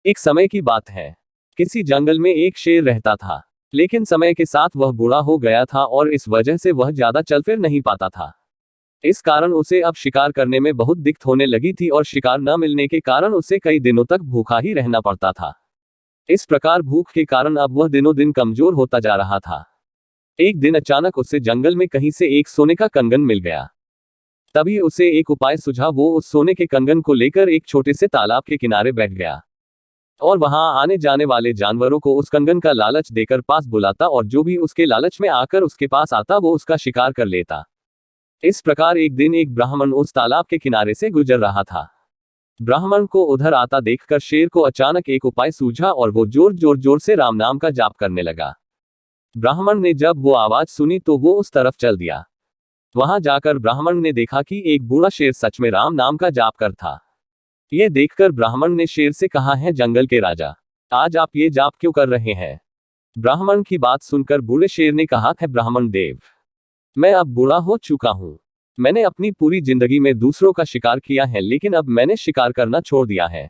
एक समय की बात है। किसी जंगल में एक शेर रहता था, लेकिन समय के साथ वह बूढ़ा हो गया था और इस वजह से वह ज्यादा चल फिर नहीं पाता था। इस कारण उसे अब शिकार करने में बहुत दिक्कत होने लगी थी और शिकार न मिलने के कारण उसे कई दिनों तक भूखा ही रहना पड़ता था। इस प्रकार भूख के कारण अब वह दिनों दिन कमजोर होता जा रहा था। एक दिन अचानक उसे जंगल में कहीं से एक सोने का कंगन मिल गया। तभी उसे एक उपाय सूझा। वो उस सोने के कंगन को लेकर एक छोटे से तालाब के किनारे बैठ गया और वहां आने जाने वाले जानवरों को उस कंगन का लालच देकर पास बुलाता और जो भी उसके लालच में आकर उसके पास आता वो उसका शिकार कर लेता। इस प्रकार एक दिन एक ब्राह्मण उस तालाब के किनारे से गुजर रहा था। ब्राह्मण को उधर आता देखकर शेर को अचानक एक उपाय सूझा और वो जोर से राम नाम का जाप करने लगा। ब्राह्मण ने जब वो आवाज सुनी तो वो उस तरफ चल दिया। वहां जाकर ब्राह्मण ने देखा कि एक बूढ़ा शेर सच में राम नाम का जाप कर था। ये देखकर ब्राह्मण ने शेर से कहा, है जंगल के राजा, आज आप ये जाप क्यों कर रहे हैं? ब्राह्मण की बात सुनकर बूढ़े शेर ने कहा, है ब्राह्मण देव, मैं अब बूढ़ा हो चुका हूं। मैंने अपनी पूरी जिंदगी में दूसरों का शिकार किया है, लेकिन अब मैंने शिकार करना छोड़ दिया है।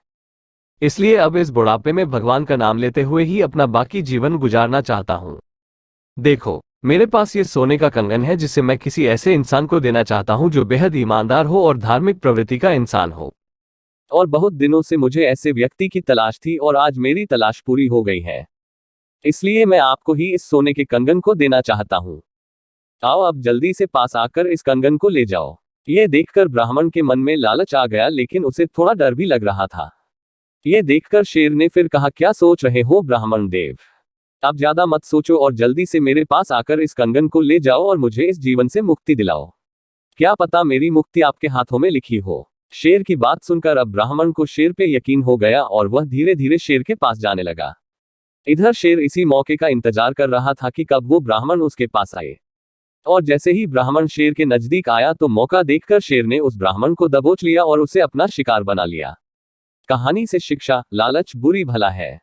इसलिए अब इस बुढ़ापे में भगवान का नाम लेते हुए ही अपना बाकी जीवन गुजारना चाहता हूं। देखो, मेरे पास ये सोने का कंगन है जिसे मैं किसी ऐसे इंसान को देना चाहता हूं जो बेहद ईमानदार हो और धार्मिक प्रवृत्ति का इंसान हो। और बहुत दिनों से मुझे ऐसे व्यक्ति की तलाश थी और आज मेरी तलाश पूरी हो गई है। इसलिए मैं आपको ही इस सोने के कंगन को देना चाहता हूं। आओ अब जल्दी से पास आकर इस कंगन को ले जाओ। यह देखकर ब्राह्मण के मन में लालच आ गया, लेकिन उसे थोड़ा डर भी लग रहा था। यह देखकर शेर ने फिर कहा, क्या सोच रहे हो ब्राह्मण देव? अब ज्यादा मत सोचो और जल्दी से मेरे पास आकर इस कंगन को ले जाओ और मुझे इस जीवन से मुक्ति दिलाओ। क्या पता मेरी मुक्ति आपके हाथों में लिखी हो। शेर की बात सुनकर अब ब्राह्मण को शेर पे यकीन हो गया और वह धीरे धीरे शेर के पास जाने लगा। इधर शेर इसी मौके का इंतजार कर रहा था कि कब वो ब्राह्मण उसके पास आए। और जैसे ही ब्राह्मण शेर के नजदीक आया तो मौका देखकर शेर ने उस ब्राह्मण को दबोच लिया और उसे अपना शिकार बना लिया। कहानी से शिक्षा, लालच बुरी भला है।